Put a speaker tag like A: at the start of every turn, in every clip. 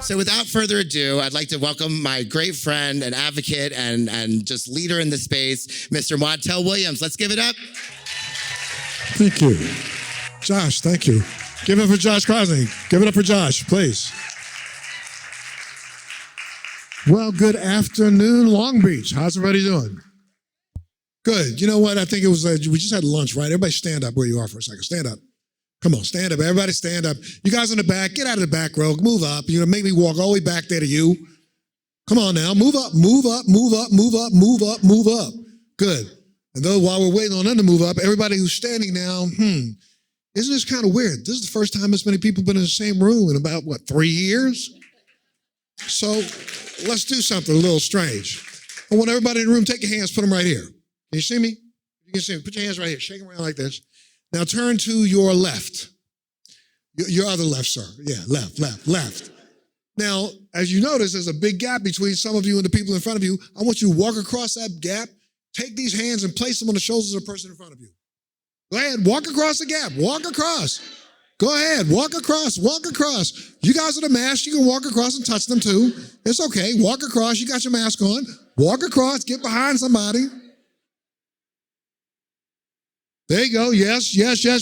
A: So without further ado, I'd like to welcome my great friend and advocate and just leader in the space, Mr. Montel Williams. Let's give it up.
B: Thank you. Josh, thank you. Give it up for Josh Crosney. Give it up for Josh, please. Well, good afternoon, Long Beach. How's everybody doing? Good. You know what? I think it was, we just had lunch, right? Everybody stand up where you are for a second. Stand up. Come on, stand up. Everybody stand up. You guys in the back, get out of the back row. Move up. You know, make me walk all the way back there to you. Come on now. Move up, move up, move up, move up, move up, move up. Good. And though while we're waiting on them to move up, everybody who's standing now, isn't this kind of weird? This is the first time this many people have been in the same room in about, 3 years? So let's do something a little strange. I want everybody in the room, take your hands, put them right here. Can you see me? You can see me. Put your hands right here. Shake them around like this. Now turn to your left. Your other left, sir. Yeah, left. Now, as you notice, there's a big gap between some of you and the people in front of you. I want you to walk across that gap, take these hands and place them on the shoulders of the person in front of you. Go ahead, walk across the gap, walk across. Go ahead, walk across. You guys are the mask, you can walk across and touch them too. It's okay, walk across, you got your mask on. Walk across, get behind somebody. There you go, yes.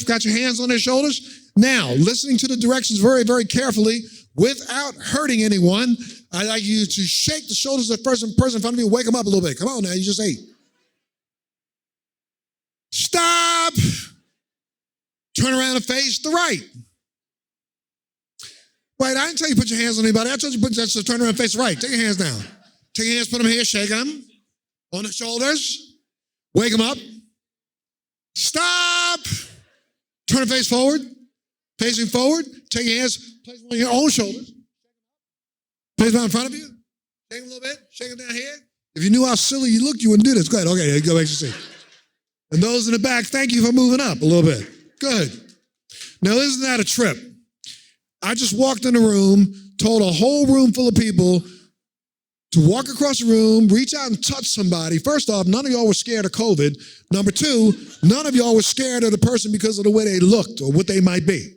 B: Got your hands on their shoulders. Now, listening to the directions very, very carefully without hurting anyone, I'd like you to shake the shoulders of the person in front of you and wake them up a little bit. Come on now, you just ate. Stop. Turn around and face the right. Wait, I didn't tell you to put your hands on anybody. I told you to turn around and face the right. Take your hands down. Take your hands, put them here, shake them on the shoulders. Wake them up. Stop. Turn and face forward. Facing forward. Take your hands, place them on your own shoulders. Place them out in front of you. Shake them a little bit. Shake them down here. If you knew how silly you looked, you wouldn't do this. Go ahead. Okay, go back to your seat. And those in the back, thank you for moving up a little bit. Good. Now, isn't that a trip? I just walked in the room, told a whole room full of people to walk across the room, reach out and touch somebody. First off, none of y'all were scared of COVID. Number two, none of y'all were scared of the person because of the way they looked or what they might be.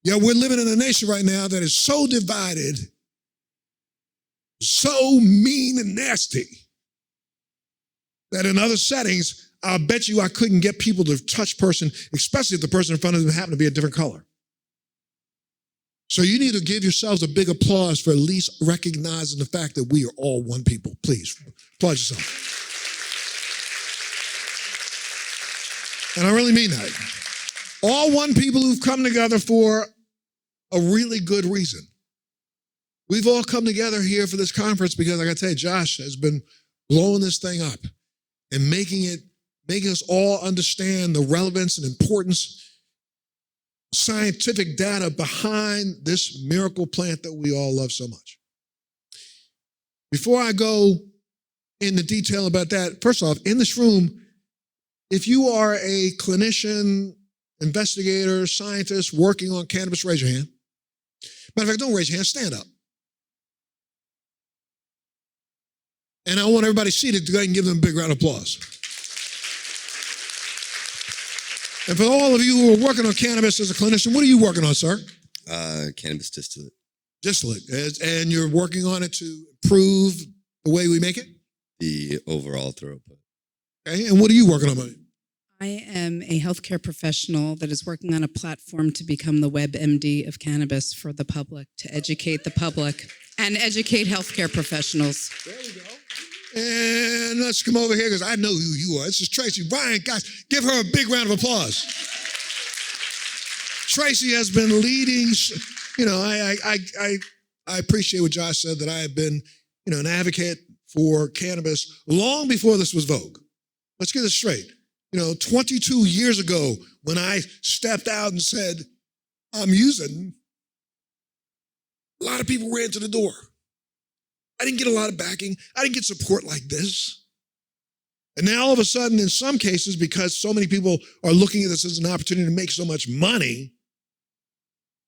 B: Yeah, we're living in a nation right now that is so divided, so mean and nasty, that in other settings, I'll bet you I couldn't get people to touch person, especially if the person in front of them happened to be a different color. So you need to give yourselves a big applause for at least recognizing the fact that we are all one people. Please, applaud yourself. And I really mean that. All one people who've come together for a really good reason. We've all come together here for this conference because, like I tell you, Josh has been blowing this thing up and making us all understand the relevance and importance, scientific data behind this miracle plant that we all love so much. Before I go into detail about that, first off, in this room, if you are a clinician, investigator, scientist working on cannabis, raise your hand. Matter of fact, don't raise your hand, stand up. And I want everybody seated to go ahead and give them a big round of applause. And for all of you who are working on cannabis as a clinician, what are you working on, sir?
C: Cannabis distillate.
B: Distillate. And you're working on it to improve the way we make it?
C: The overall throughput.
B: Okay, and what are you working on, buddy?
D: I am a healthcare professional that is working on a platform to become the WebMD of cannabis for the public, to educate the public and educate healthcare professionals.
B: There we go. And let's come over here because I know who you are. This is Tracey Ryan. Guys, give her a big round of applause. Tracey has been leading, I appreciate what Josh said, that I have been, an advocate for cannabis long before this was vogue. Let's get this straight. 22 years ago, when I stepped out and said, I'm using, a lot of people ran to the door. I didn't get a lot of backing. I didn't get support like this. And now all of a sudden, in some cases, because so many people are looking at this as an opportunity to make so much money,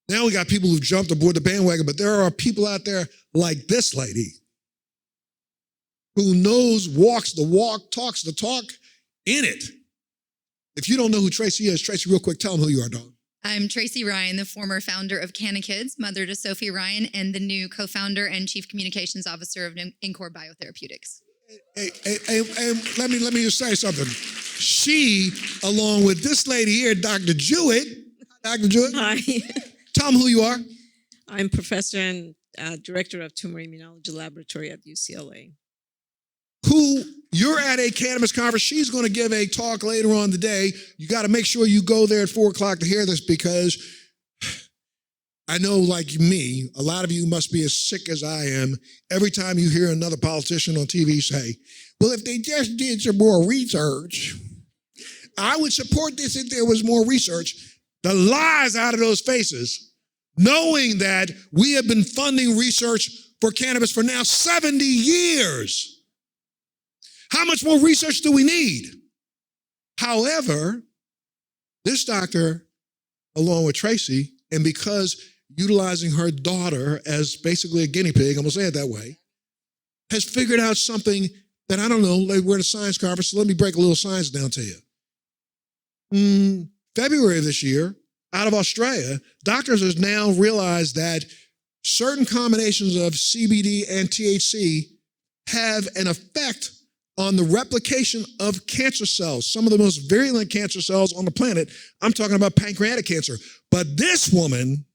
B: now we got people who've jumped aboard the bandwagon, but there are people out there like this lady who walks the walk, talks the talk, in it. If you don't know who Tracey is, Tracey, real quick, tell them who you are, dog.
E: I'm Tracey Ryan, the former founder of Cannakids, mother to Sophie Ryan, and the new co-founder and chief communications officer of Incor Biotherapeutics.
B: Hey, let me just say something. She, along with this lady here, Dr. Jewett. Dr. Jewett.
F: Hi.
B: Tell them who you are.
F: I'm professor and director of tumor immunology laboratory at UCLA.
B: Who you're at a cannabis conference. She's going to give a talk later on today. You got to make sure you go there at 4 o'clock to hear this, because I know, like me, a lot of you must be as sick as I am every time you hear another politician on TV say, well, if they just did some more research, I would support this if there was more research. The lies out of those faces, knowing that we have been funding research for cannabis for now 70 years. How much more research do we need? However, this doctor, along with Tracey, and because utilizing her daughter as basically a guinea pig, I'm gonna say it that way, has figured out something that, I don't know, like we're at a science conference, so let me break a little science down to you. February of this year, out of Australia, doctors have now realized that certain combinations of CBD and THC have an effect on the replication of cancer cells, some of the most virulent cancer cells on the planet. I'm talking about pancreatic cancer. But this woman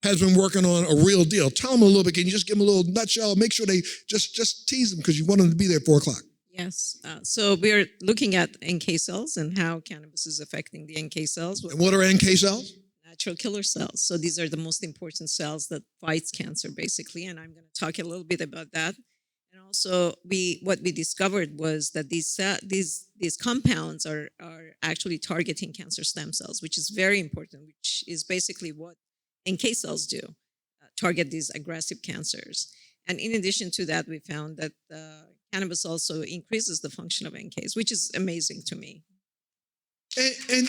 B: has been working on a real deal. Tell them a little bit. Can you just give them a little nutshell? Make sure they just tease them, because you want them to be there at 4 o'clock.
F: Yes. So we're looking at NK cells and how cannabis is affecting the NK cells.
B: And what are NK cells?
F: Natural killer cells. So these are the most important cells that fights cancer, basically. And I'm going to talk a little bit about that. And also, what we discovered was that these compounds are actually targeting cancer stem cells, which is very important, which is basically what NK cells do, target these aggressive cancers. And in addition to that, we found that cannabis also increases the function of NKs, which is amazing to me.
B: I mean,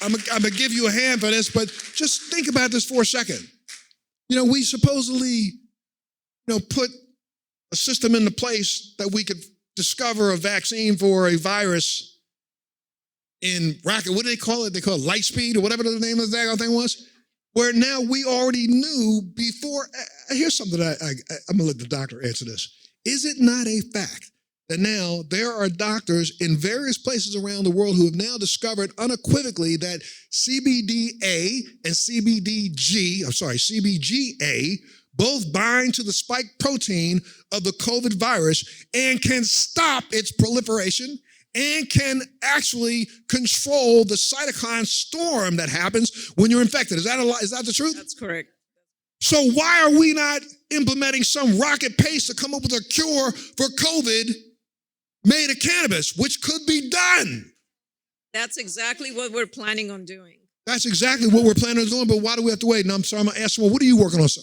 B: I'm going to give you a hand for this, but just think about this for a second. You know, we supposedly, put a system into place that we could discover a vaccine for a virus in rocket. What do they call it? They call it light speed or whatever the name of the daggone thing was. Where now we already knew before. Here's something I'm going to let the doctor answer this. Is it not a fact that now there are doctors in various places around the world who have now discovered unequivocally that CBDA and CBGA, both bind to the spike protein of the COVID virus and can stop its proliferation and can actually control the cytokine storm that happens when you're infected. Is that the truth?
F: That's correct.
B: So why are we not implementing some rocket pace to come up with a cure for COVID made of cannabis, which could be done?
F: That's exactly what we're planning on doing.
B: That's exactly what we're planning on doing, but why do we have to wait? And I'm sorry, I'm going to ask someone, what are you working on, sir?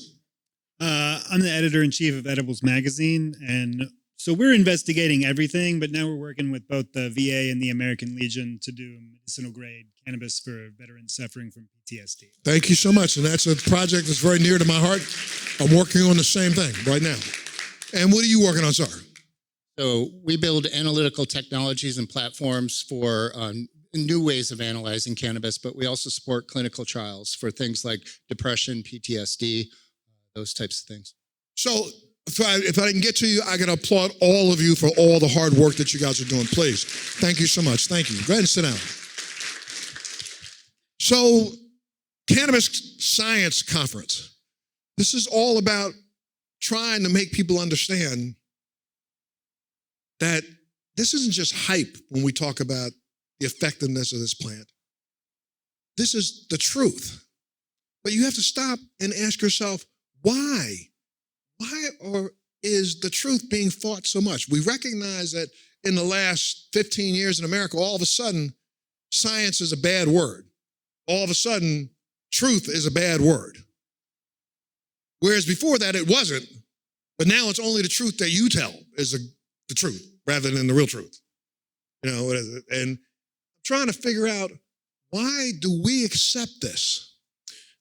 G: I'm the editor-in-chief of Edibles Magazine, and so we're investigating everything, but now we're working with both the VA and the American Legion to do medicinal-grade cannabis for veterans suffering from PTSD.
B: Thank you so much, and that's a project that's very near to my heart. I'm working on the same thing right now. And what are you working on, sir?
H: So we build analytical technologies and platforms for new ways of analyzing cannabis, but we also support clinical trials for things like depression, PTSD, those types of things. So if I can get to you, I can applaud all of you for all the hard work that you guys are doing. Please. Thank you so much. Thank you. Go ahead and sit down. So, Cannabis Science Conference. This is all about trying to make people understand that this isn't just hype when we talk about the effectiveness of this plant. This is the truth. But you have to stop and ask yourself, why? Why is the truth being fought so much? We recognize that in the last 15 years in America, all of a sudden, science is a bad word. All of a sudden, truth is a bad word. Whereas before that, it wasn't. But now it's only the truth that you tell is the truth rather than the real truth. And I'm trying to figure out, why do we accept this?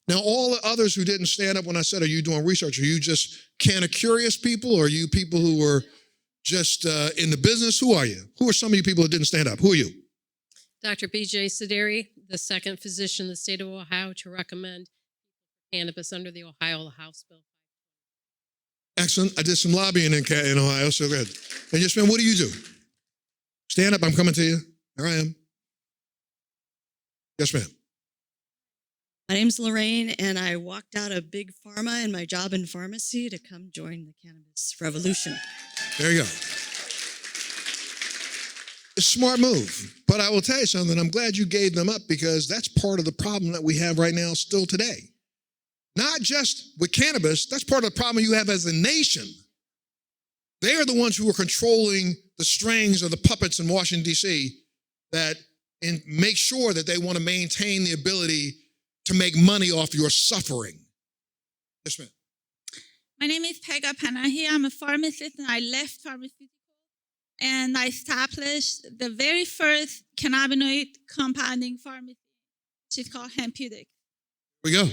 H: Now, all the others who didn't stand up when I said, are you doing research? Are you just kind of curious people? Or are you people who were just in the business? Who are you? Who are some of you people that didn't stand up? Who are you?
I: Dr. B.J. Sederi, the second physician in the state of Ohio to recommend cannabis under the Ohio House Bill.
H: Excellent. I did some lobbying in Ohio, so good. And yes, ma'am, what do you do? Stand up, I'm coming to you. There I am. Yes, ma'am.
J: My name's Lorraine, and I walked out of big pharma and my job in pharmacy to come join the cannabis revolution.
H: There you go. It's a smart move. But I will tell you something, I'm glad you gave them up because that's part of the problem that we have right now still today. Not just with cannabis, that's part of the problem you have as a nation. They are the ones who are controlling the strings of the puppets in Washington, D.C. that make sure that they want to maintain the ability to make money off your suffering. Yes, ma'am.
K: My name is Pega Panahi. I'm a pharmacist and I left pharmaceutical and I established the very first cannabinoid compounding pharmacy, which is called Hempeutic.
H: Here we go.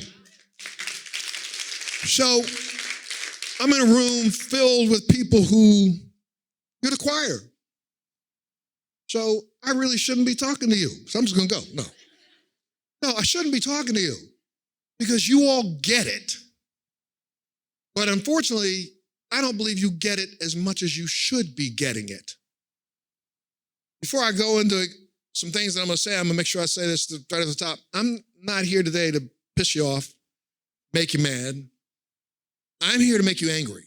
H: So I'm in a room filled with people who you're the choir. So I really shouldn't be talking to you. So I'm just going to go. No, I shouldn't be talking to you because you all get it. But unfortunately, I don't believe you get it as much as you should be getting it. Before I go into some things that I'm going to say, I'm going to make sure I say this right at the top. I'm not here today to piss you off, make you mad. I'm here to make you angry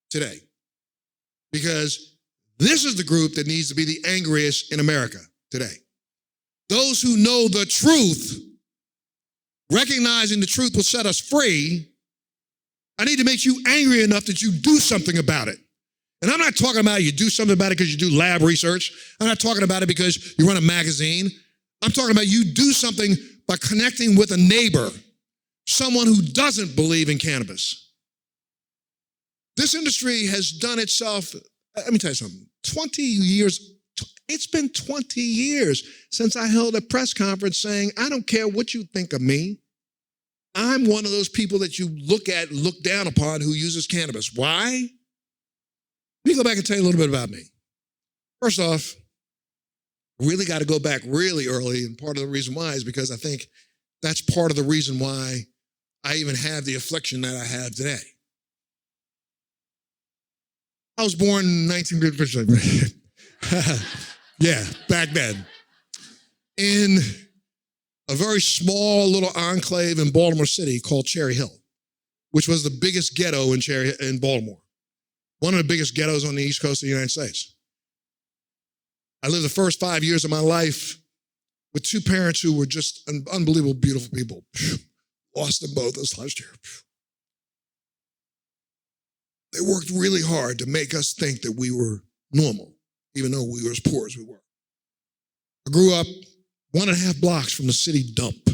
H: today because this is the group that needs to be the angriest in America today. Those who know the truth, recognizing the truth will set us free. I need to make you angry enough that you do something about it. And I'm not talking about you do something about it because you do lab research. I'm not talking about it because you run a magazine. I'm talking about you do something by connecting with a neighbor, someone who doesn't believe in cannabis. This industry has done itself, let me tell you something, 20 years, it's been 20 years since I held a press conference saying, I don't care what you think of me. I'm one of those people that you look down upon who uses cannabis. Why? Let me go back and tell you a little bit about me. First off, really got to go back really early, and part of the reason why is because I think that's part of the reason why I even have the affliction that I have today. I was born in 1950. Yeah, back then. In a very small little enclave in Baltimore City called Cherry Hill, which was the biggest ghetto in Baltimore. One of the biggest ghettos on the East Coast of the United States. I lived the first 5 years of my life with two parents who were just unbelievable, beautiful people. Lost them both this last year. They worked really hard to make us think that we were normal, even though we were as poor as we were. I grew up 1.5 blocks from the city dump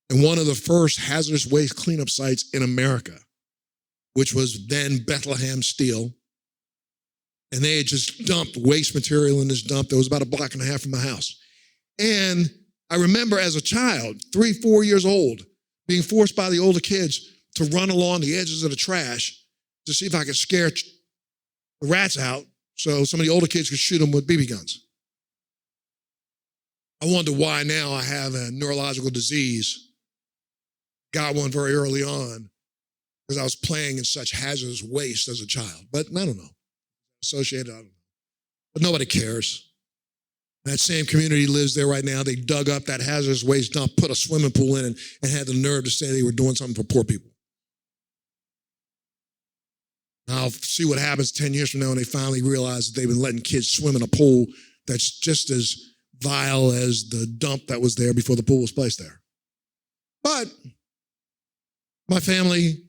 H: and one of the first hazardous waste cleanup sites in America, which was then Bethlehem Steel. And they had just dumped waste material in this dump that was about 1.5 blocks from my house. And I remember as a child, 3, 4 years old, being forced by the older kids to run along the edges of the trash to see if I could scare the rats out so some of the older kids could shoot them with BB guns. I wonder why now I have a neurological disease. Got one very early on because I was playing in such hazardous waste as a child. But I don't know. Associated, I don't know. But nobody cares. That same community lives there right now. They dug up that hazardous waste dump, put a swimming pool in it, and had the nerve to say they were doing something for poor people. I'll see what happens 10 years from now when they finally realize that they've been letting kids swim in a pool that's just as vile as the dump that was there before the pool was placed there. But my family,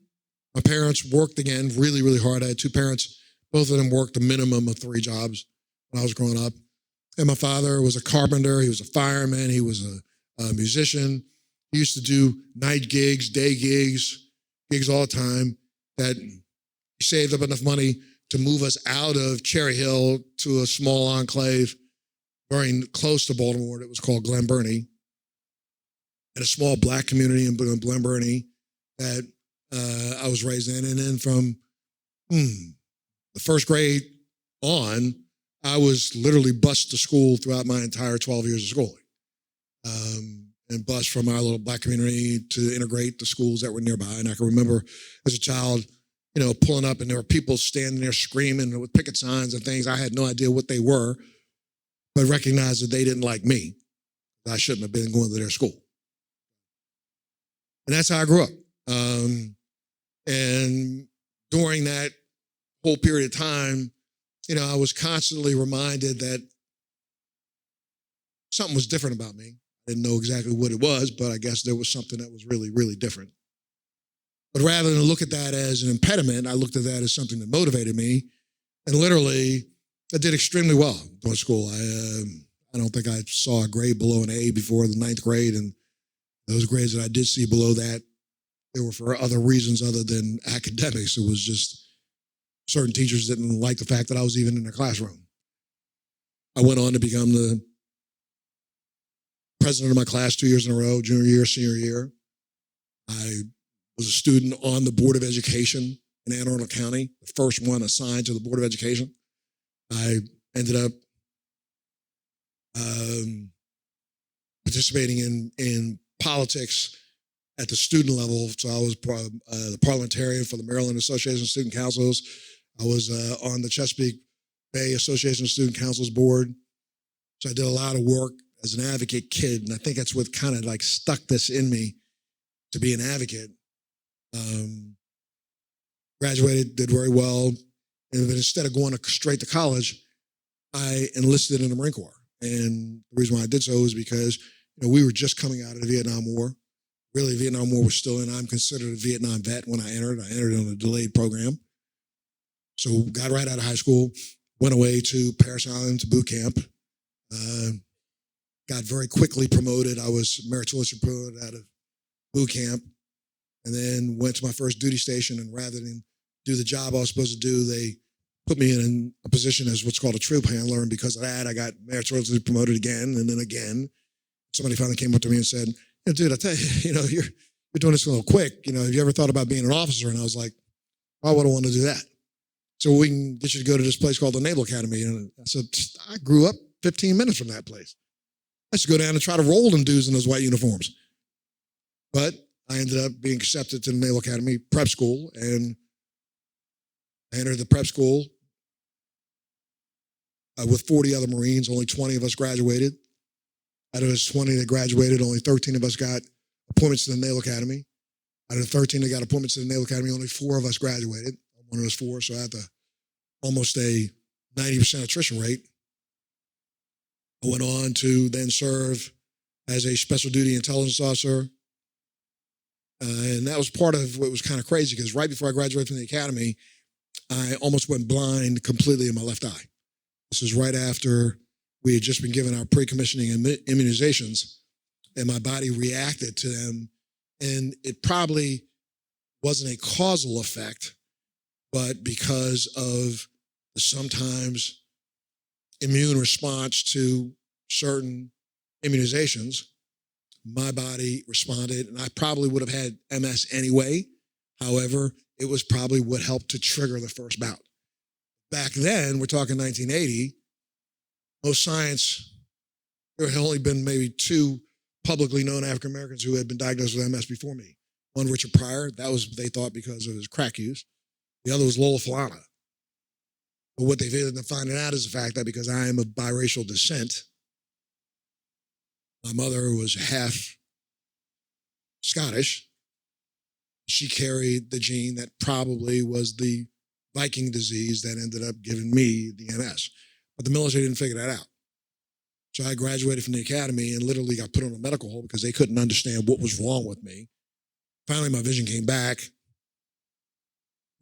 H: my parents worked again really, really hard. I had two parents. Both of them worked a minimum of 3 jobs when I was growing up. And my father was a carpenter. He was a fireman. He was a musician. He used to do night gigs, day gigs all the time that he saved up enough money to move us out of Cherry Hill to a small enclave very close to Baltimore that was called Glen Burnie, and a small black community in Glen Burnie that I was raised in. And then from the first grade on, I was literally bused to school throughout my entire 12 years of schooling. And bused from our little black community to integrate the schools that were nearby. And I can remember as a child, pulling up and there were people standing there screaming with picket signs and things. I had no idea what they were, but recognized that they didn't like me. I shouldn't have been going to their school. And that's how I grew up. And during that whole period of time, I was constantly reminded that something was different about me. Didn't know exactly what it was, but I guess there was something that was really, really different. But rather than look at that as an impediment, I looked at that as something that motivated me. And literally, I did extremely well during school. I don't think I saw a grade below an A before the 9th grade. And those grades that I did see below that, they were for other reasons other than academics. It was just certain teachers didn't like the fact that I was even in the classroom. I went on to become the president of my class 2 years in a row, junior year, senior year. I was a student on the Board of Education in Anne Arundel County, the first one assigned to the Board of Education. I ended up participating in politics at the student level. So I was the parliamentarian for the Maryland Association of Student Councils. I was on the Chesapeake Bay Association of Student Councils board. So I did a lot of work as an advocate kid, and I think that's what kind of like stuck this in me to be an advocate. Graduated, did very well, and instead of going straight to college, I enlisted in the Marine Corps. And the reason why I did so is because we were just coming out of the Vietnam War. Really, the Vietnam War was still in. I'm considered a Vietnam vet when I entered. I entered on a delayed program. So got right out of high school, went away to Paris Island to boot camp. Got very quickly promoted. I was meritoriously promoted out of boot camp, and then went to my first duty station. And rather than do the job I was supposed to do, they put me in a position as what's called a troop handler. And because of that, I got meritoriously promoted again and then again. Somebody finally came up to me and said, dude, I tell you, you're doing this a little quick. Have you ever thought about being an officer? And I was like, why would I want to do that? So we can get you to go to this place called the Naval Academy. And I said, I grew up 15 minutes from that place. I used to go down and try to roll them dudes in those white uniforms. But I ended up being accepted to the Naval Academy prep school, and I entered the prep school with 40 other Marines. Only 20 of us graduated. Out of those 20 that graduated, only 13 of us got appointments to the Naval Academy. Out of the 13 that got appointments to the Naval Academy, only 4 of us graduated. I'm one of those 4, so I had almost a 90% attrition rate. I went on to then serve as a special duty intelligence officer. And that was part of what was kind of crazy, because right before I graduated from the academy, I almost went blind completely in my left eye. This was right after we had just been given our pre-commissioning immunizations, and my body reacted to them. And it probably wasn't a causal effect, but because of the sometimes immune response to certain immunizations, my body responded, and I probably would have had MS anyway. However, it was probably what helped to trigger the first bout. Back then, we're talking 1980, most science, there had only been maybe 2 publicly known African Americans who had been diagnosed with MS before me. One, Richard Pryor, that was, they thought, because of his crack use. The other was Lola Falana. But what they ended up finding out is the fact that because I am of biracial descent, my mother was half Scottish. She carried the gene that probably was the Viking disease that ended up giving me the MS. But the military didn't figure that out. So I graduated from the academy and literally got put on a medical hold because they couldn't understand what was wrong with me. Finally, my vision came back.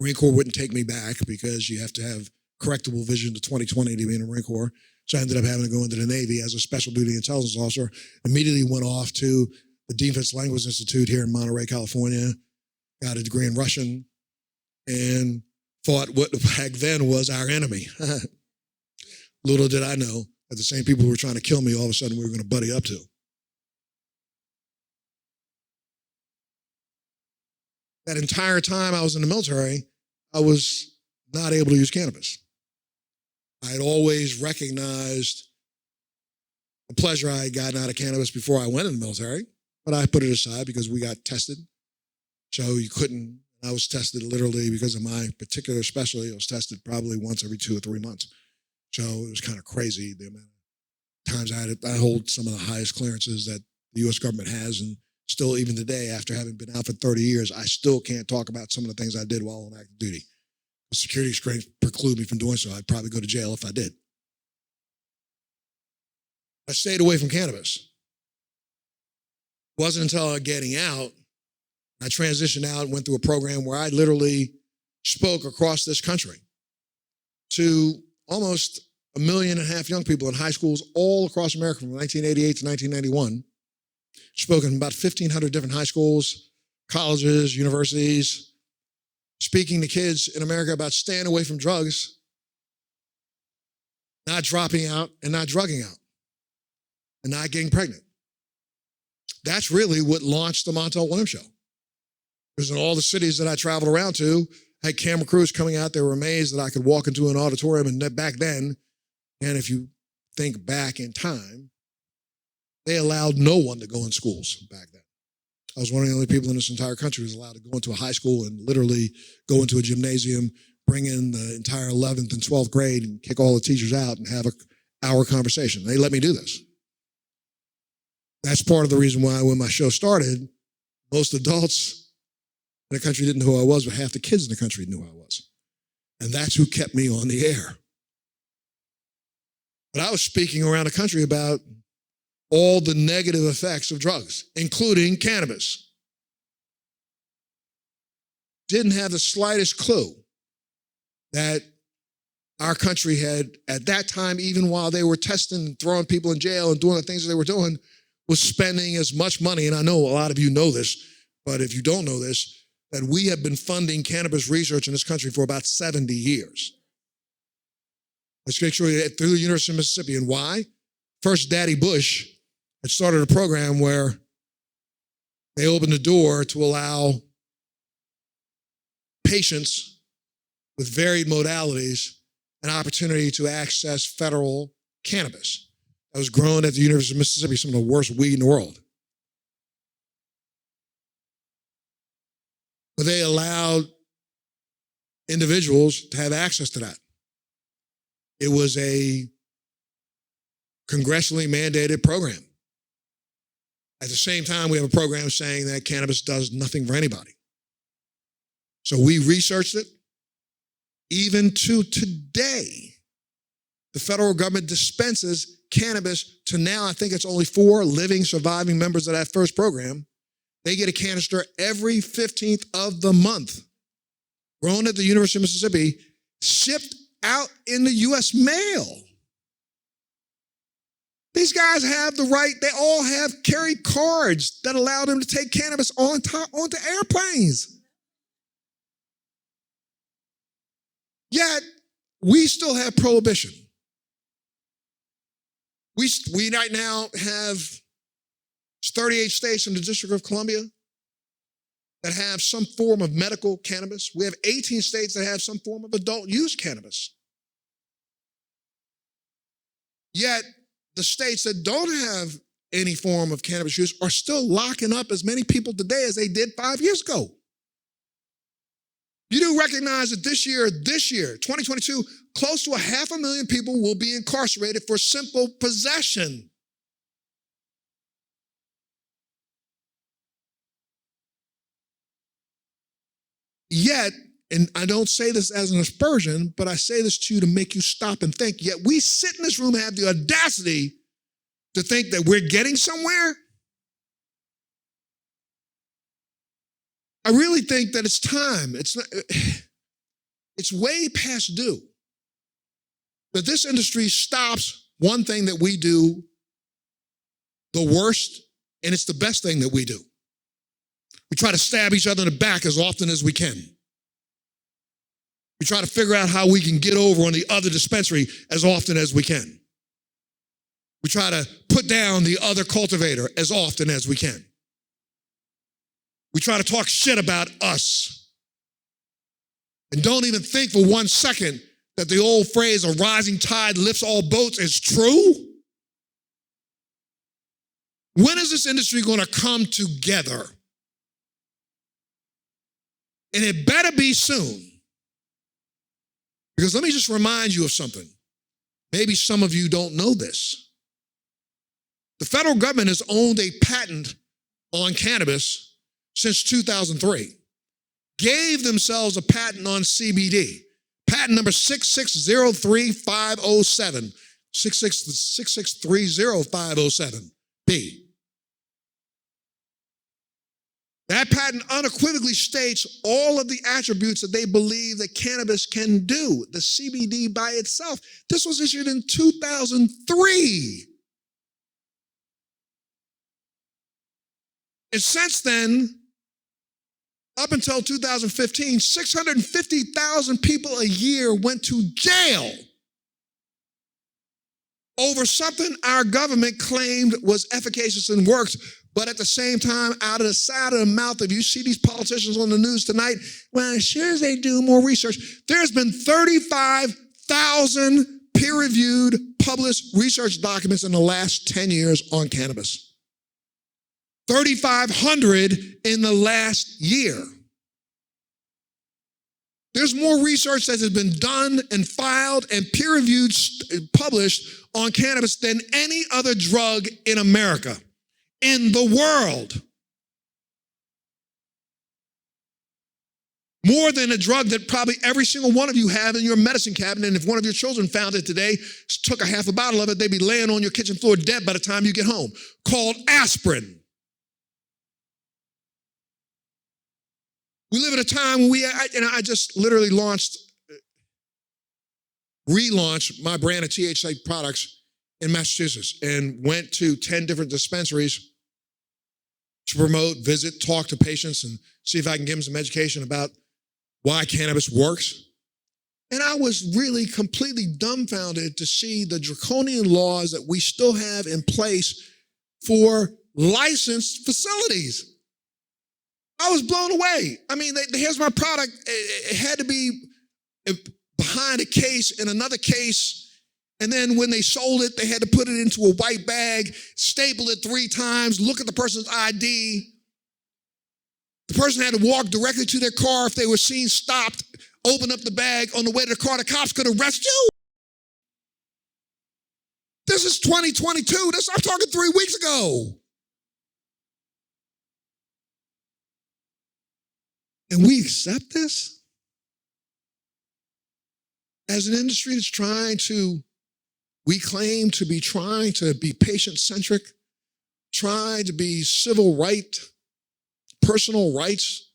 H: Marine Corps wouldn't take me back because you have to have correctable vision to 20/20 to be in the Marine Corps. So I ended up having to go into the Navy as a special duty intelligence officer. Immediately went off to the Defense Language Institute here in Monterey, California, got a degree in Russian, and fought what back then was our enemy. Little did I know that the same people who were trying to kill me, all of a sudden we were going to buddy up to. That entire time I was in the military, I was not able to use cannabis. I had always recognized the pleasure I had gotten out of cannabis before I went in the military, but I put it aside because we got tested. So you couldn't, I was tested literally because of my particular specialty. I was tested probably once every 2 or 3 months. So it was kind of crazy the amount of times I hold some of the highest clearances that the U.S. government has, and still even today, after having been out for 30 years, I still can't talk about some of the things I did while on active duty. The security screens preclude me from doing so. I'd probably go to jail if I did. I stayed away from cannabis. It wasn't until getting out, I transitioned out and went through a program where I literally spoke across this country to almost 1.5 million young people in high schools all across America from 1988 to 1991. Spoken in about 1,500 different high schools, colleges, universities, speaking to kids in America about staying away from drugs, not dropping out and not drugging out, and not getting pregnant. That's really what launched the Montel Williams Show. Because in all the cities that I traveled around to, I had camera crews coming out. They were amazed that I could walk into an auditorium. And that back then, and if you think back in time, they allowed no one to go in schools back then. I was one of the only people in this entire country who was allowed to go into a high school and literally go into a gymnasium, bring in the entire 11th and 12th grade and kick all the teachers out and have an hour conversation. They let me do this. That's part of the reason why when my show started, most adults in the country didn't know who I was, but half the kids in the country knew who I was. And that's who kept me on the air. But I was speaking around the country about all the negative effects of drugs, including cannabis. Didn't have the slightest clue that our country had, at that time, even while they were testing and throwing people in jail and doing the things that they were doing, was spending as much money, and I know a lot of you know this, but if you don't know this, that we have been funding cannabis research in this country for about 70 years. Let's make sure that through the University of Mississippi. And why? First, Daddy Bush had started a program where they opened the door to allow patients with varied modalities an opportunity to access federal cannabis that was grown at the University of Mississippi, some of the worst weed in the world. But they allowed individuals to have access to that. It was a congressionally mandated program. At the same time, we have a program saying that cannabis does nothing for anybody. So we researched it. Even to today, the federal government dispenses cannabis to now, I think it's only 4 living, surviving members of that first program. They get a canister every 15th of the month, grown at the University of Mississippi, shipped out in the U.S. mail. These guys have the right, they all have carry cards that allow them to take cannabis onto airplanes. Yet, we still have prohibition. We right now have 38 states in the District of Columbia that have some form of medical cannabis. We have 18 states that have some form of adult use cannabis. Yet, the states that don't have any form of cannabis use are still locking up as many people today as they did 5 years ago. You do recognize that this year, 2022, close to 500,000 people will be incarcerated for simple possession. Yet, and I don't say this as an aspersion, but I say this to you to make you stop and think, yet we sit in this room and have the audacity to think that we're getting somewhere. I really think that it's time. It's way past due that this industry stops one thing that we do the worst, and it's the best thing that we do. We try to stab each other in the back as often as we can. We try to figure out how we can get over on the other dispensary as often as we can. We try to put down the other cultivator as often as we can. We try to talk shit about us. And don't even think for 1 second that the old phrase, a rising tide lifts all boats, is true? When is this industry going to come together? And it better be soon. Because let me just remind you of something. Maybe some of you don't know this. The federal government has owned a patent on cannabis since 2003. Gave themselves a patent on CBD. Patent number 6603507. 6630507B. That patent unequivocally states all of the attributes that they believe that cannabis can do, the CBD by itself. This was issued in 2003. And since then, up until 2015, 650,000 people a year went to jail over something our government claimed was efficacious and works. But at the same time, out of the side of the mouth, if you see these politicians on the news tonight, well, as sure as they do more research, there's been 35,000 peer-reviewed, published research documents in the last 10 years on cannabis. 3,500 in the last year. There's more research that has been done and filed and peer-reviewed, published on cannabis than any other drug in America. In the world. More than a drug that probably every single one of you have in your medicine cabinet, and if one of your children found it today, took a half a bottle of it, they'd be laying on your kitchen floor dead by the time you get home, called aspirin. We live at a time when I just literally relaunched my brand of THC products in Massachusetts and went to 10 different dispensaries to promote, visit, talk to patients and see if I can give them some education about why cannabis works. And I was really completely dumbfounded to see the draconian laws that we still have in place for licensed facilities. I was blown away. I mean, here's my product. It had to be behind a case in another case. And then when they sold it, they had to put it into a white bag, staple it 3 times, look at the person's ID. The person had to walk directly to their car if they were seen stopped, open up the bag on the way to the car. The cops could arrest you. This is 2022. I'm talking 3 weeks ago. And we accept this as an industry that's we claim to be trying to be patient-centric, trying to be civil right, personal rights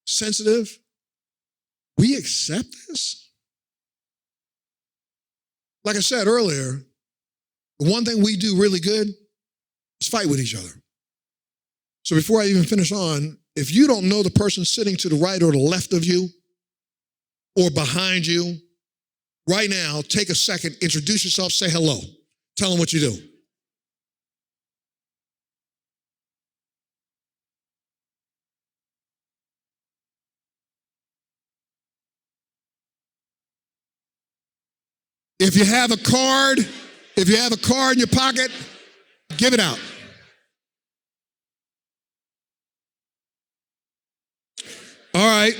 H: sensitive. We accept this? Like I said earlier, the one thing we do really good is fight with each other. So before I even finish on, if you don't know the person sitting to the right or the left of you or behind you, right now, take a second, introduce yourself, say hello. Tell them what you do. If you have a card in your pocket, give it out. All right.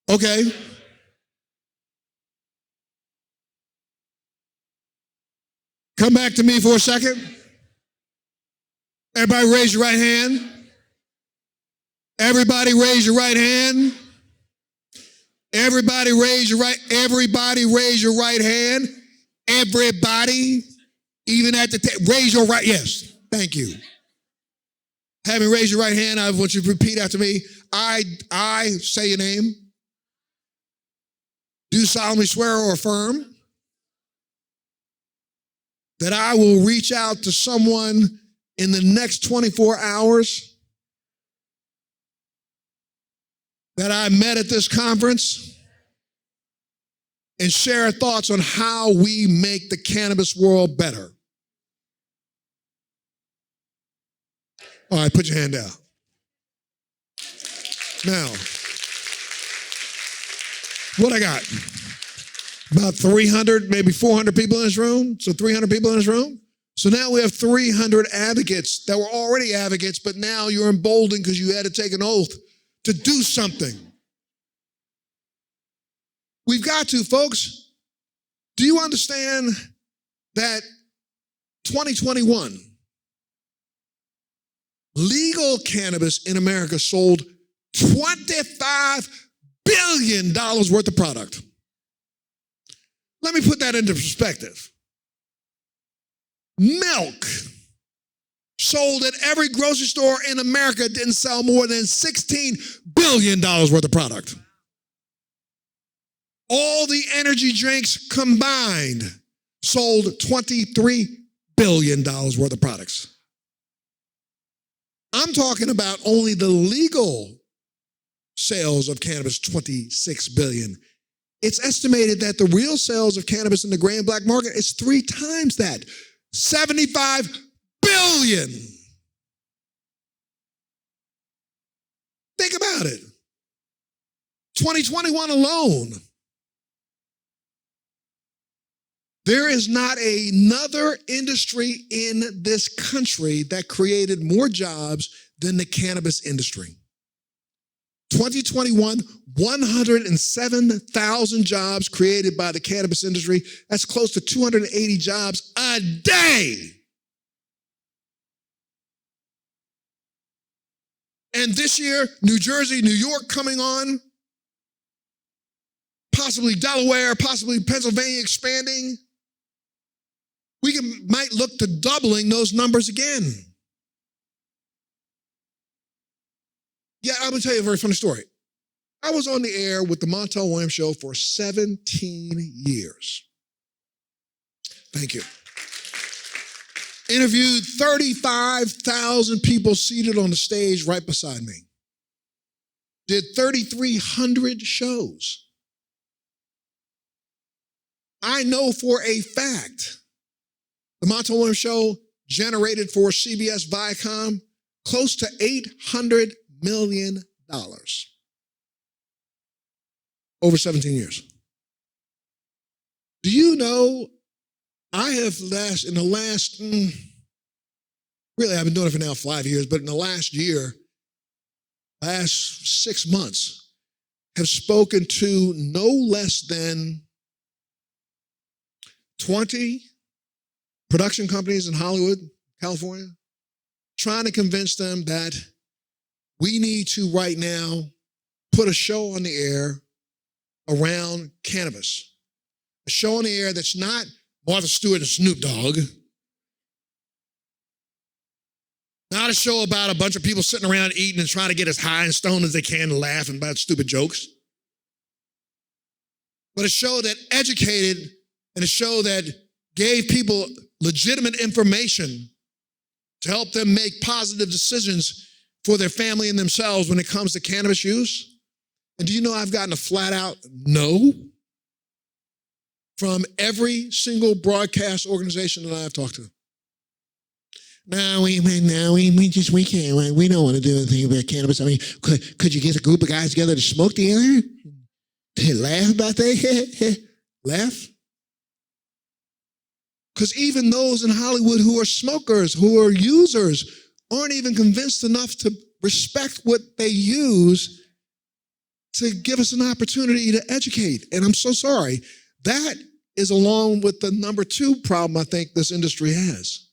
H: Okay. Come back to me for a second. Everybody raise your right hand. Everybody raise your right hand. Everybody raise your right hand. Everybody, even at the raise your right, yes, thank you. Having raised your right hand, I want you to repeat after me. I say your name. Do solemnly swear or affirm that I will reach out to someone in the next 24 hours that I met at this conference and share thoughts on how we make the cannabis world better. All right, put your hand down. Now, what I got? About 300, maybe 400 people in this room. So 300 people in this room. So now we have 300 advocates that were already advocates, but now you're emboldened because you had to take an oath to do something. We've got to, folks. Do you understand that 2021, legal cannabis in America sold $25 billion worth of product? Let me put that into perspective. Milk sold at every grocery store in America didn't sell more than $16 billion worth of product. All the energy drinks combined sold $23 billion worth of products. I'm talking about only the legal sales of cannabis, $26 billion. It's estimated that the real sales of cannabis in the gray and black market is 3 times that, $75 billion. Think about it. 2021 alone. There is not another industry in this country that created more jobs than the cannabis industry. 2021, 107,000 jobs created by the cannabis industry. That's close to 280 jobs a day. And this year, New Jersey, New York coming on, possibly Delaware, possibly Pennsylvania expanding. We might look to doubling those numbers again. Yeah, I'm going to tell you a very funny story. I was on the air with the Montel Williams show for 17 years. Thank you. Interviewed 35,000 people seated on the stage right beside me. Did 3,300 shows. I know for a fact the Montel Williams show generated for CBS Viacom close to $800 million over 17 years. Do you know I have really I've been doing it for now 5 years, but in the last 6 months, have spoken to no less than 20 production companies in Hollywood, California, trying to convince them that we need to right now put a show on the air around cannabis. A show on the air that's not Martha Stewart and Snoop Dogg. Not a show about a bunch of people sitting around eating and trying to get as high and stoned as they can and laughing about stupid jokes. But a show that educated and a show that gave people legitimate information to help them make positive decisions for their family and themselves when it comes to cannabis use. And do you know I've gotten a flat out no from every single broadcast organization that I've talked to. No, we can't. We don't want to do anything about cannabis. I mean, could you get a group of guys together to smoke together? Laugh about that? Laugh? Because even those in Hollywood who are smokers, who are users, aren't even convinced enough to respect what they use to give us an opportunity to educate. And I'm so sorry. That is along with the number 2 problem I think this industry has.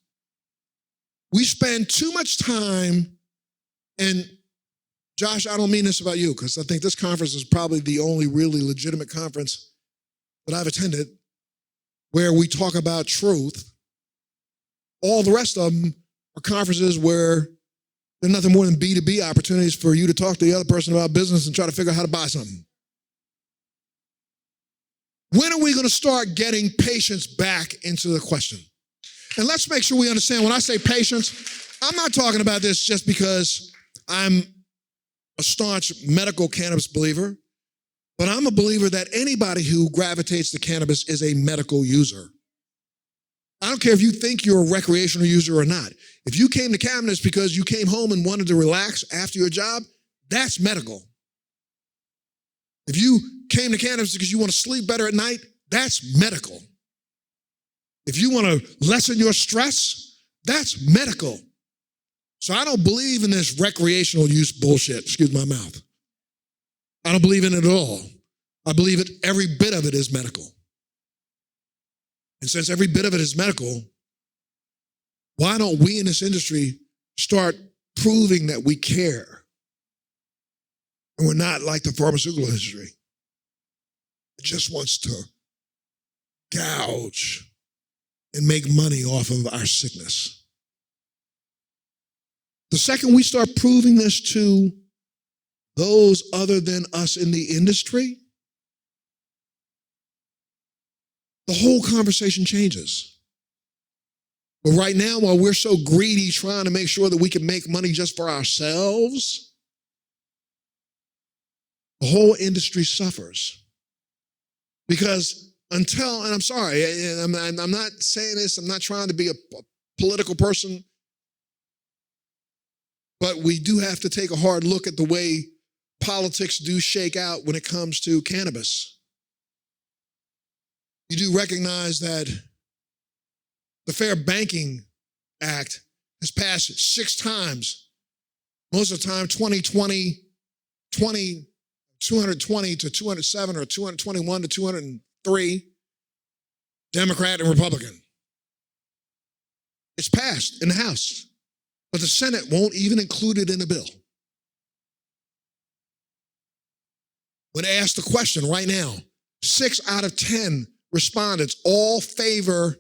H: We spend too much time, and Josh, I don't mean this about you, because I think this conference is probably the only really legitimate conference that I've attended where we talk about truth. All the rest of them are conferences where they're nothing more than B2B opportunities for you to talk to the other person about business and try to figure out how to buy something. When are we going to start getting patients back into the question? And let's make sure we understand, when I say patients, I'm not talking about this just because I'm a staunch medical cannabis believer, but I'm a believer that anybody who gravitates to cannabis is a medical user. I don't care if you think you're a recreational user or not. If you came to cannabis because you came home and wanted to relax after your job, that's medical. If you came to cannabis because you want to sleep better at night, that's medical. If you want to lessen your stress, that's medical. So I don't believe in this recreational use bullshit, excuse my mouth. I don't believe in it at all. I believe it, every bit of it is medical. And since every bit of it is medical, why don't we in this industry start proving that we care? And we're not like the pharmaceutical industry. It just wants to gouge and make money off of our sickness. The second we start proving this to those other than us in the industry, the whole conversation changes. But right now, while we're so greedy trying to make sure that we can make money just for ourselves, the whole industry suffers. Because until, and I'm sorry, I'm not saying this, I'm not trying to be a political person, but we do have to take a hard look at the way politics do shake out when it comes to cannabis. You do recognize that the Fair Banking Act has passed 6 times. Most of the time, 220 to 207 or 221 to 203, Democrat and Republican. It's passed in the House, but the Senate won't even include it in the bill. When asked the question right now, 6 out of 10 respondents all favor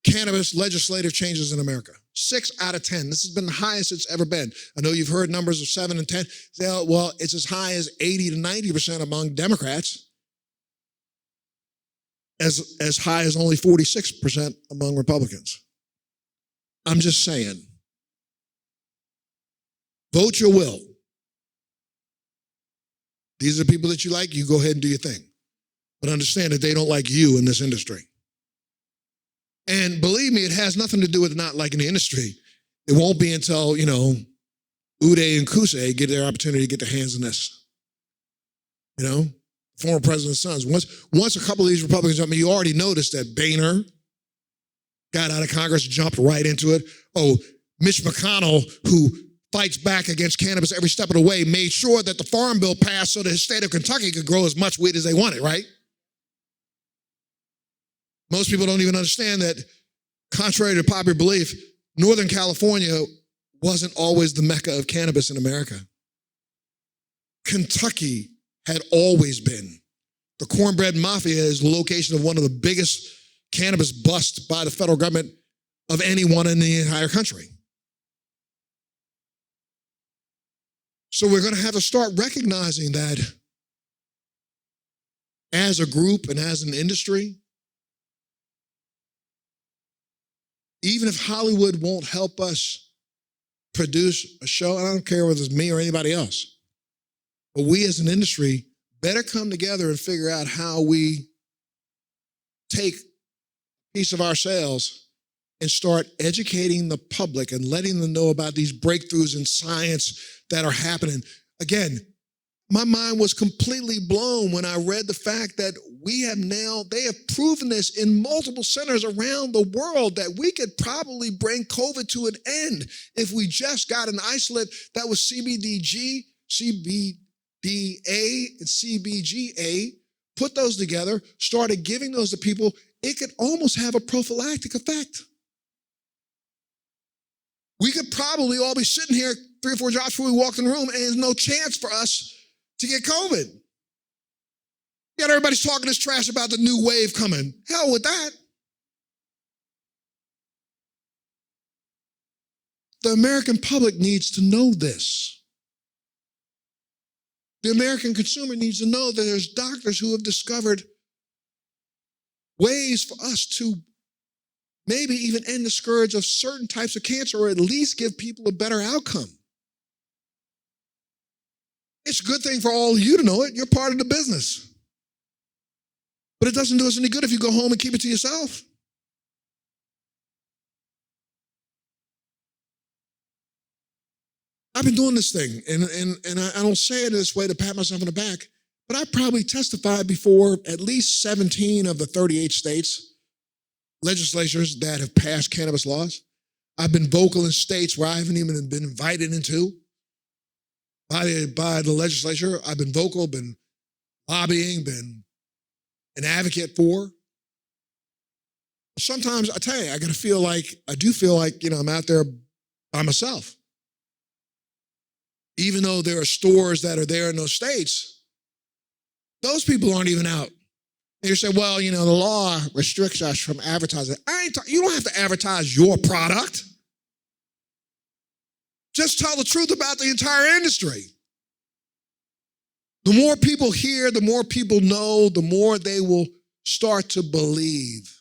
H: cannabis legislative changes in America. 6 out of 10. This has been the highest it's ever been. I know you've heard numbers of 7 and 10. Well, it's as high as 80 to 90% among Democrats, as high as only 46% among Republicans. I'm just saying, vote your will. These are the people that you like, you go ahead and do your thing. But understand that they don't like you in this industry. And believe me, it has nothing to do with not liking the industry. It won't be until, Uday and Kusei get their opportunity to get their hands on this. Former president's sons. Once a couple of these Republicans, you already noticed that Boehner got out of Congress, jumped right into it. Oh, Mitch McConnell, who fights back against cannabis every step of the way, made sure that the Farm Bill passed so that his state of Kentucky could grow as much weed as they wanted, right? Most people don't even understand that, contrary to popular belief, Northern California wasn't always the mecca of cannabis in America. Kentucky had always been. The cornbread mafia is the location of one of the biggest cannabis busts by the federal government of anyone in the entire country. So we're going to have to start recognizing that as a group and as an industry, even if Hollywood won't help us produce a show, I don't care whether it's me or anybody else, but we as an industry better come together and figure out how we take a piece of our sales and start educating the public and letting them know about these breakthroughs in science that are happening. Again, my mind was completely blown when I read the fact that they have proven this in multiple centers around the world that we could probably bring COVID to an end if we just got an isolate that was CBDG, CBDA, and CBGA, put those together, started giving those to people, it could almost have a prophylactic effect. We could probably all be sitting here 3 or 4 drops before we walked in the room, and there's no chance for us to get COVID. Yet everybody's talking this trash about the new wave coming. Hell with that. The American public needs to know this. The American consumer needs to know that there's doctors who have discovered ways for us to maybe even end the scourge of certain types of cancer, or at least give people a better outcome. It's a good thing for all of you to know it. You're part of the business. But it doesn't do us any good if you go home and keep it to yourself. I've been doing this thing, and I don't say it this way to pat myself on the back, but I probably testified before at least 17 of the 38 states, legislatures that have passed cannabis laws. I've been vocal in states where I haven't even been invited into by the legislature. I've been vocal, been lobbying, been an advocate for. Sometimes I tell you, I do feel like, I'm out there by myself. Even though there are stores that are there in those states, those people aren't even out. And you say, well, the law restricts us from advertising. You don't have to advertise your product. Just tell the truth about the entire industry. The more people hear, the more people know, the more they will start to believe.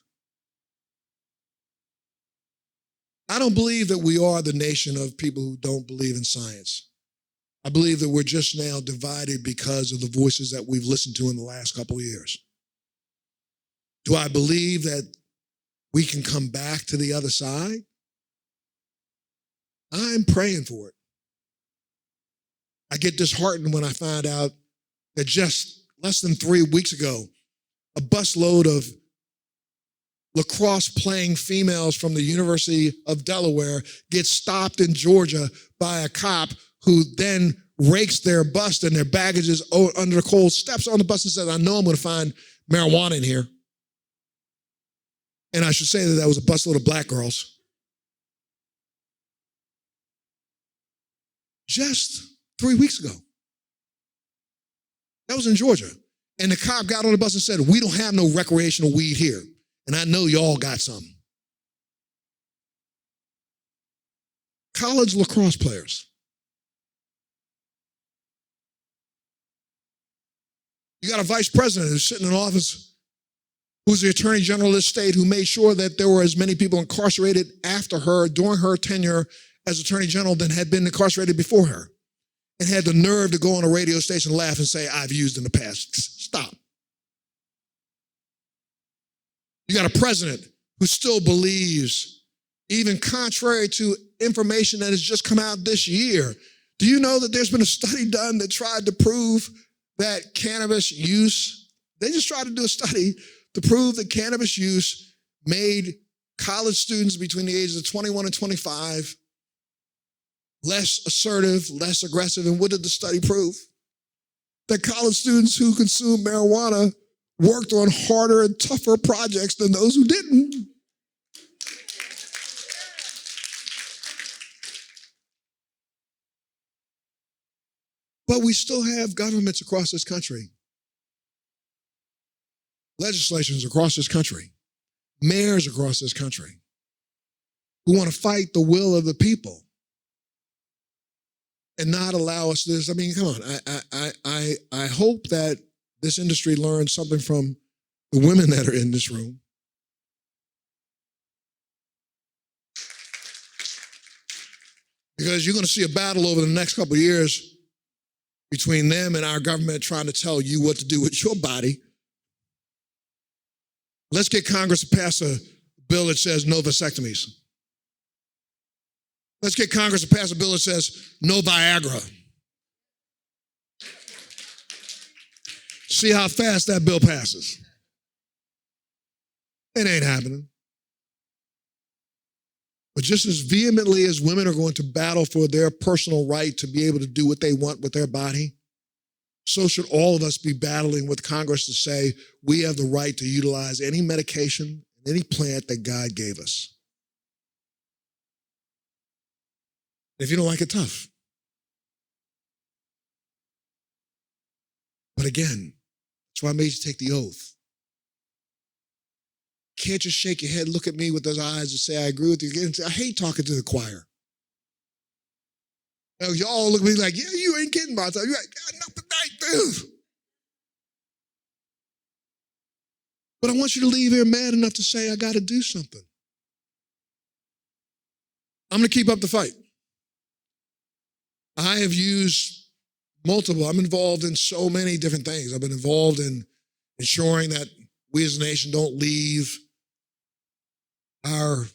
H: I don't believe that we are the nation of people who don't believe in science. I believe that we're just now divided because of the voices that we've listened to in the last couple of years. Do I believe that we can come back to the other side? I'm praying for it. I get disheartened when I find out that just less than 3 weeks ago, a busload of lacrosse playing females from the University of Delaware get stopped in Georgia by a cop who then rakes their bus and their baggages under the cold, steps on the bus and says, I know I'm going to find marijuana in here. And I should say that was a busload of black girls. Just 3 weeks ago. That was in Georgia. And the cop got on the bus and said, we don't have no recreational weed here. And I know y'all got some. College lacrosse players. You got a vice president who's sitting in office, who's the attorney general of this state, who made sure that there were as many people incarcerated after her, during her tenure as attorney general, than had been incarcerated before her. And had the nerve to go on a radio station and laugh and say, I've used in the past. Stop. You got a president who still believes, even contrary to information that has just come out this year. Do you know that there's been a study done that tried to prove that cannabis use, they just tried to do a study to prove that cannabis use made college students between the ages of 21 and 25 less assertive, less aggressive. And what did the study prove? That college students who consumed marijuana worked on harder and tougher projects than those who didn't. But we still have governments across this country, legislatures across this country, mayors across this country, who want to fight the will of the people and not allow us this. I mean, come on. I hope that this industry learns something from the women that are in this room. Because you're going to see a battle over the next couple of years between them and our government trying to tell you what to do with your body. Let's get Congress to pass a bill that says no vasectomies. Let's get Congress to pass a bill that says no Viagra. See how fast that bill passes. It ain't happening. But just as vehemently as women are going to battle for their personal right to be able to do what they want with their body, so should all of us be battling with Congress to say we have the right to utilize any medication, any plant that God gave us. If you don't like it, tough. But again, that's why I made you take the oath. Can't just shake your head, look at me with those eyes and say, I agree with you. I hate talking to the choir. Now, y'all look at me like, yeah, you ain't kidding about that. You're like, God, no, but I do. But I want you to leave here mad enough to say, I got to do something. I'm going to keep up the fight. I have used I'm involved in so many different things. I've been involved in ensuring that we as a nation don't leave our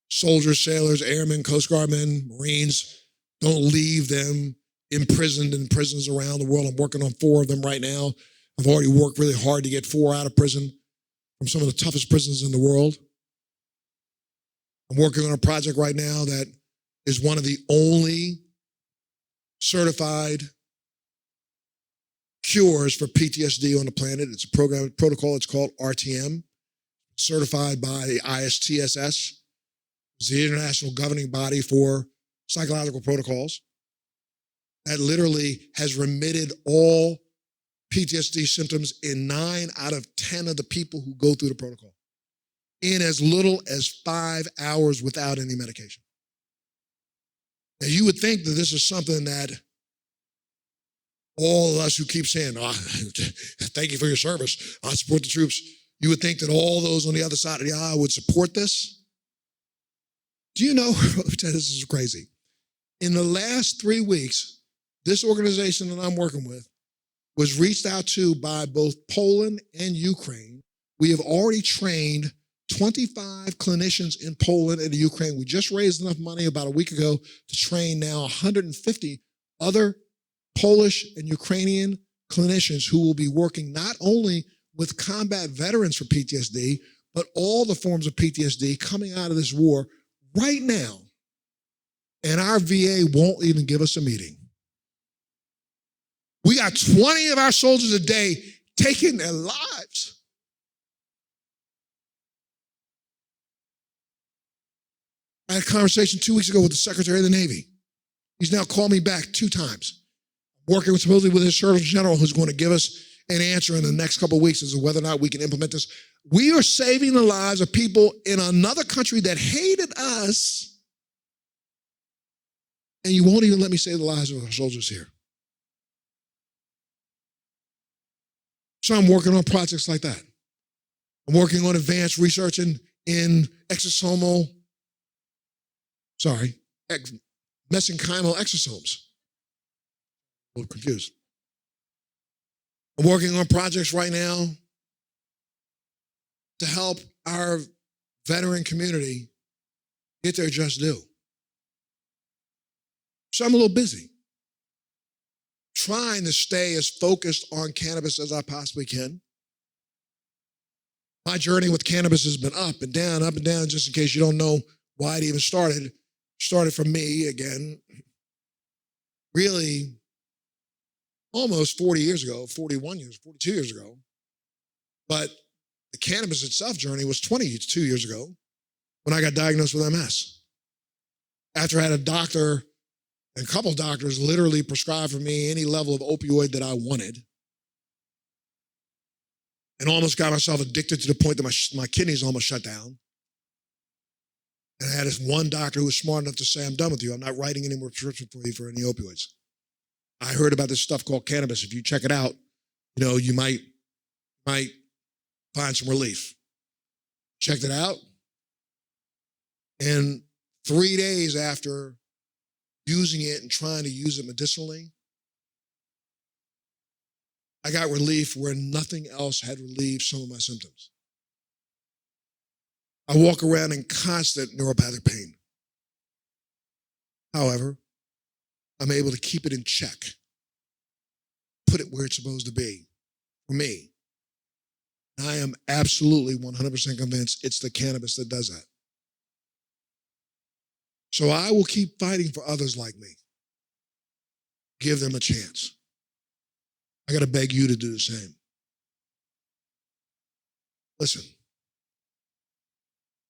H: soldiers, sailors, airmen, Coast Guard men, Marines, don't leave them imprisoned in prisons around the world. I'm working on 4 of them right now.
B: I've already worked really hard to get 4 out of prison from some of the toughest prisons in the world. I'm working on a project right now that is one of the only certified cures for PTSD on the planet. It's a protocol. It's called RTM, certified by the ISTSS. It's the international governing body for psychological protocols that literally has remitted all PTSD symptoms in 9 out of 10 of the people who go through the protocol in as little as 5 hours without any medication. Now, you would think that this is something that all of us who keep saying, oh, thank you for your service, I support the troops, you would think that all those on the other side of the aisle would support this. Do you know, this is crazy. In the last 3 weeks, this organization that I'm working with was reached out to by both Poland and Ukraine. We have already trained 25 clinicians in Poland and Ukraine. We just raised enough money about a week ago to train now 150 other Polish and Ukrainian clinicians who will be working not only with combat veterans for PTSD, but all the forms of PTSD coming out of this war right now. And our VA won't even give us a meeting. We got 20 of our soldiers a day taking their lives. I had a conversation 2 weeks ago with the Secretary of the Navy. He's now called me back 2 times. Working supposedly with his Surgeon General, who's going to give us an answer in the next couple of weeks as to whether or not we can implement this. We are saving the lives of people in another country that hated us, and you won't even let me save the lives of our soldiers here. So I'm working on projects like that. I'm working on advanced research in mesenchymal exosomes. A little confused. I'm working on projects right now to help our veteran community get their just due. So I'm a little busy trying to stay as focused on cannabis as I possibly can. My journey with cannabis has been up and down, just in case you don't know why it even started. It started from me, again, really almost 40 years ago, 41 years, 42 years ago. But the cannabis itself journey was 22 years ago when I got diagnosed with MS. After I had a doctor and a couple of doctors literally prescribed for me any level of opioid that I wanted, and almost got myself addicted to the point that my kidneys almost shut down. And I had this one doctor who was smart enough to say, I'm done with you. I'm not writing any more prescription for you for any opioids. I heard about this stuff called cannabis. If you check it out, you might find some relief. Checked it out. And 3 days after using it and trying to use it medicinally, I got relief where nothing else had relieved some of my symptoms. I walk around in constant neuropathic pain. However, I'm able to keep it in check, put it where it's supposed to be for me. And I am absolutely 100% convinced it's the cannabis that does that. So I will keep fighting for others like me. Give them a chance. I got to beg you to do the same. Listen,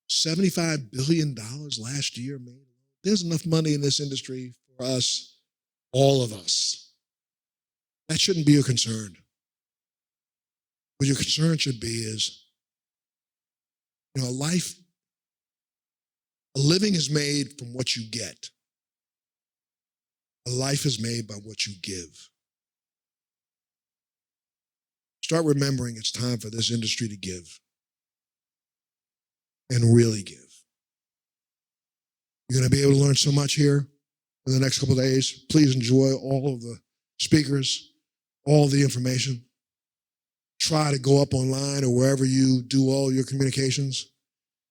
B: $75 billion last year, man. There's enough money in this industry for us, all of us. That shouldn't be your concern. What your concern should be is, a living is made from what you get. A life is made by what you give. Start remembering it's time for this industry to give. And really give. You're going to be able to learn so much here in the next couple of days. Please enjoy all of the speakers, all the information. Try to go up online or wherever you do all your communications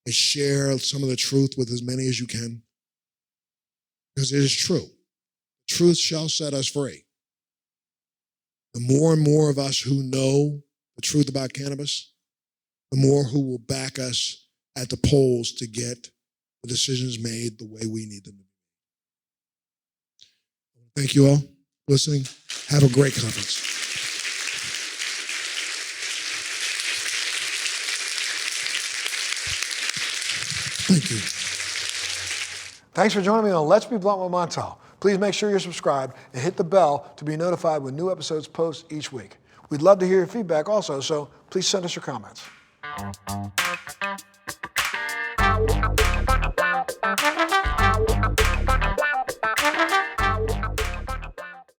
B: and share some of the truth with as many as you can. Because it is true. Truth shall set us free.
H: the more and more of us who know the truth about cannabis, the more who will back us at the polls to get the decisions made the way we need them to be. Thank you all for listening. Have a great conference. Thank you. Thanks for joining me on Let's Be Blunt with Montel. Please make sure you're subscribed and hit the bell to be notified when new episodes post each week. We'd love to hear your feedback also, so please send us your comments.